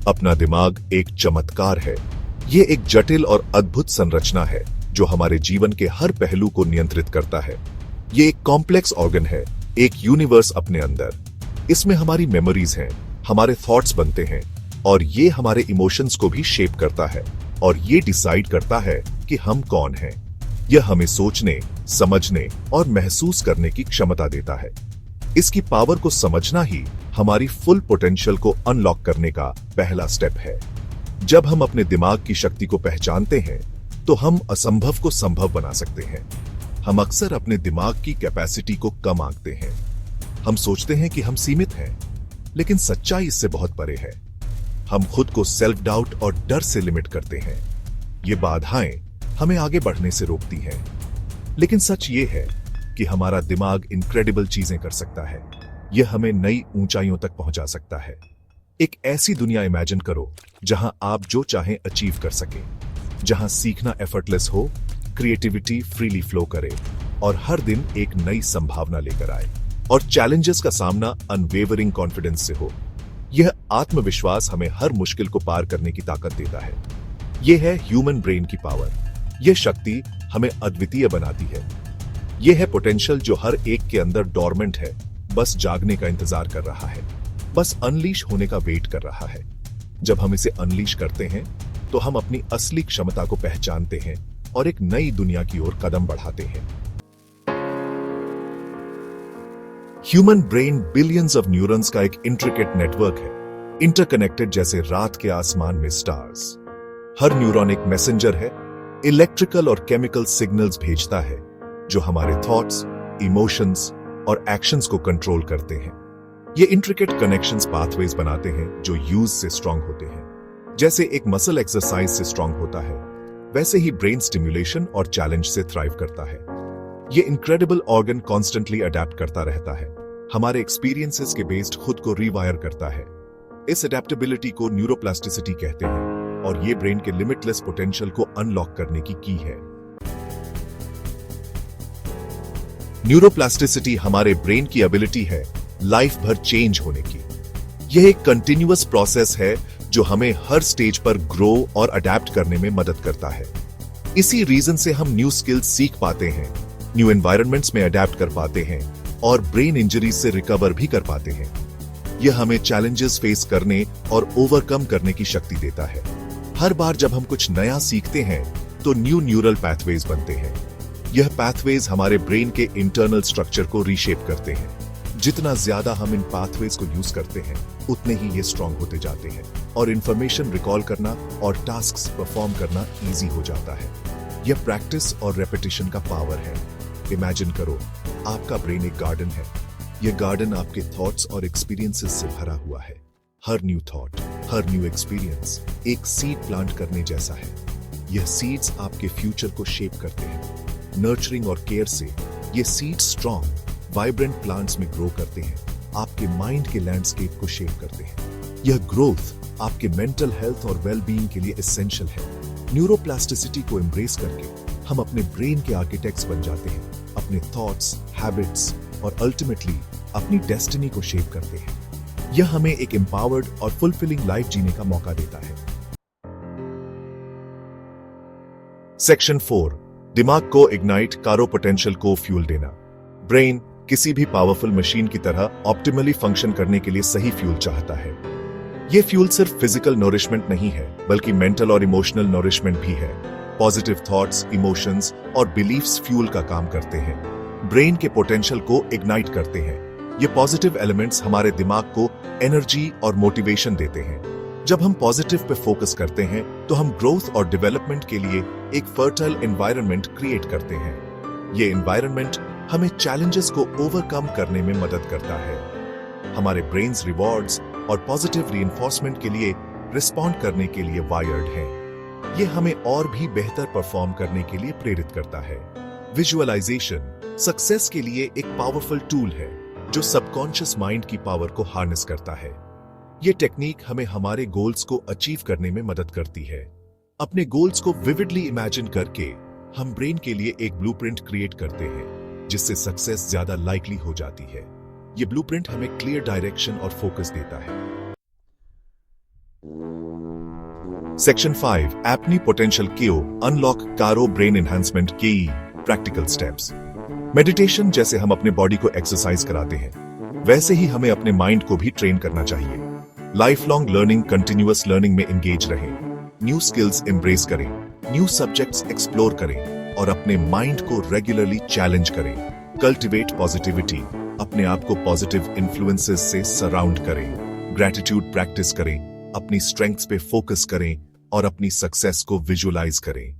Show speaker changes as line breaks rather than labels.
अपना दिमाग एक चमत्कार है। ये एक जटिल और अद्भुत संरचना है जो हमारे जीवन के हर पहलू को नियंत्रित करता है। ये एक कॉम्प्लेक्स ऑर्गन है, एक यूनिवर्स अपने अंदर। इसमें हमारी मेमोरीज हैं, हमारे थॉट्स बनते हैं और ये हमारे इमोशंस को भी शेप करता है और ये डिसाइड करता है कि हम कौन हैं। यह हमें सोचने, समझने और महसूस करने की क्षमता देता है। इसकी पावर को समझना ही हमारी फुल पोटेंशियल को अनलॉक करने का पहला स्टेप है। जब हम अपने दिमाग की शक्ति को पहचानते हैं तो हम असंभव को संभव बना सकते हैं। हम अक्सर अपने दिमाग की कैपेसिटी को कम आंकते हैं। हम सोचते हैं कि हम सीमित हैं, लेकिन सच्चाई इससे बहुत परे है। हम खुद को सेल्फ डाउट और डर से लिमिट करते हैं। ये बाधाएं हमें आगे बढ़ने से रोकती हैं। लेकिन सच ये है कि हमारा दिमाग इनक्रेडिबल चीजें कर सकता है। यह हमें नई ऊंचाइयों तक पहुंचा सकता है। एक ऐसी दुनिया इमेजिन करो जहां आप जो चाहें अचीव कर सकें, जहां सीखना एफर्टलेस हो, क्रिएटिविटी फ्रीली फ्लो करे और हर दिन एक नई संभावना लेकर आए और चैलेंजेस का सामना अनवेवरिंग कॉन्फिडेंस से हो। यह आत्मविश्वास हमें हर मुश्किल को पार करने की ताकत देता है। यह है ह्यूमन ब्रेन की पावर। यह शक्ति हमें अद्वितीय बनाती है। यह है पोटेंशियल जो हर एक के अंदर डोरमेंट है, बस जागने का इंतजार कर रहा है, बस अनलीश होने का वेट कर रहा है। जब हम इसे अनलीश करते हैं तो हम अपनी असली क्षमता को पहचानते हैं और एक नई दुनिया की ओर कदम बढ़ाते हैं। Human brain billions of neurons का एक इंट्रिकेट नेटवर्क है, इंटरकनेक्टेड जैसे रात के आसमान में स्टार्स। हर न्यूरॉन एक मैसेंजर है, इलेक्ट्रिकल और केमिकल सिग्नल्स भेजता है जो हमारे थॉट्स, इमोशंस और एक्शंस को कंट्रोल करते हैं। ये इंट्रिकेट कनेक्शंस पाथवेज बनाते हैं जो यूज से स्ट्रांग होते हैं। जैसे एक मसल एक्सरसाइज से स्ट्रांग होता है, वैसे ही ब्रेन स्टिम्युलेशन और चैलेंज से थ्राइव करता है। ये इनक्रेडिबल ऑर्गन कॉन्स्टेंटली अडेप्ट करता रहता है, हमारे एक्सपीरियंसेस के बेस्ड खुद को रिवायर करता है। इस अडेप्टेबिलिटी को न्यूरोप्लास्टिसिटी कहते हैं और ये ब्रेन के लिमिटलेस पोटेंशियल को अनलॉक करने की है। न्यूरोप्लास्टिसिटी हमारे ब्रेन की एबिलिटी है लाइफ भर चेंज होने की। यह एक कंटिन्यूअस प्रोसेस है जो हमें हर स्टेज पर ग्रो और अडेप्ट करने में मदद करता है। इसी रीजन से हम न्यू स्किल्स सीख पाते हैं, न्यू एनवायरनमेंट्स में अडेप्ट कर पाते हैं और ब्रेन इंजरीज से रिकवर भी कर पाते हैं। यह हमें चैलेंजेस फेस करने और ओवरकम करने की शक्ति देता है। हर बार जब हम कुछ नया सीखते हैं तो न्यू न्यूरल पैथवेज बनते हैं। यह पैथवेज हमारे ब्रेन के इंटरनल स्ट्रक्चर को रीशेप करते हैं। जितना ज्यादा हम इन पाथवेज को यूज करते हैं उतने ही ये स्ट्रांग होते जाते हैं और इंफॉर्मेशन रिकॉल करना और टास्क्स परफॉर्म करना इजी हो जाता है। यह प्रैक्टिस और रेपिटेशन का पावर है। इमेजिन करो, आपका ब्रेन एक गार्डन है। यह गार्डन आपके थॉट्स और एक्सपीरियंसेस से भरा हुआ है। हर न्यू थॉट, हर न्यू एक्सपीरियंस एक सीड प्लांट करने जैसा है। यह सीड्स आपके फ्यूचर को शेप करते हैं। नर्चरिंग और केयर से ये सीड्स स्ट्रॉन्ग, वाइब्रेंट प्लांट्स में ग्रो करते हैं, आपके माइंड के लैंडस्केप को शेप करते हैं। यह ग्रोथ आपके मेंटल हेल्थ और वेलबीइंग के लिए एसेंशियल है। न्यूरोप्लास्टिसिटी को एम्ब्रेस करके हम अपने ब्रेन के आर्किटेक्ट्स बन जाते हैं, अपने थॉट्स, हैबिट्स और अल्टीमेटली अपनी डेस्टिनी को शेप करते हैं। यह हमें एक एम्पावर्ड और फुलफिलिंग लाइफ जीने का मौका देता है। सेक्शन 4, दिमाग को इग्नाइट कारो पोटेंशियल को फ्यूल देना। ब्रेन किसी भी पावरफुल मशीन की तरह ऑप्टिमली फंक्शन करने के लिए सही फ्यूल चाहता है। यह फ्यूल सिर्फ फिजिकल नरिशमेंट नहीं है, बल्कि मेंटल और इमोशनल नरिशमेंट भी है। पॉजिटिव थॉट्स, इमोशंस और बिलीफ्स फ्यूल का काम करते हैं, ब्रेन के पोटेंशियल को इग्नाइट करते हैं। ये पॉजिटिव एलिमेंट्स हमारे दिमाग को एनर्जी और मोटिवेशन देते हैं। जब हम पॉजिटिव पे फोकस करते हैं तो हम ग्रोथ और डेवलपमेंट के लिए एक फर्टाइल एनवायरनमेंट क्रिएट करते हैं। ये एनवायरनमेंट हमें चैलेंजेस को ओवरकम करने में मदद करता है। हमारे ब्रेन्स रिवॉर्ड्स और पॉजिटिव रीइंफोर्समेंट के लिए रिस्पॉन्ड करने के लिए वायर्ड हैं। ये हमें और भी बेहतर परफॉर्म करने के लिए प्रेरित करता है। विजुअलाइजेशन सक्सेस के लिए एक पावरफुल टूल है जो सबकॉन्शियस माइंड की पावर को हार्नेस करता है। ये टेक्निक हमें हमारे गोल्स को अचीव करने में मदद करती है। अपने गोल्स को विविडली इमेजिन करके हम ब्रेन के लिए एक ब्लूप्रिंट क्रिएट करते हैं जिससे सक्सेस ज्यादा लाइकली हो जाती है। ये ब्लूप्रिंट हमें क्लियर डायरेक्शन और फोकस देता है। सेक्शन 5 एपनी पोटेंशियल क्यू अनलॉक कारो ब्रेन एनहांसमेंट की प्रैक्टिकल स्टेप्स। मेडिटेशन जैसे हम अपने बॉडी को एक्सरसाइज कराते हैं, वैसे ही हमें अपने माइंड को भी ट्रेन करना चाहिए। Life long learning, continuous learning में एंगेज रहें, न्यू स्किल्स एम्ब्रेस करें, न्यू सब्जेक्ट्स एक्सप्लोर करें और अपने माइंड को रेगुलरली चैलेंज करें। कल्टिवेट पॉजिटिविटी, अपने आप को पॉजिटिव इन्फ्लुएंसेस से सराउंड करें। ग्रैटिट्यूड प्रैक्टिस करें, अपनी स्ट्रेंथ्स पे फोकस करें और अपनी सक्सेस को विजुअलाइज करें।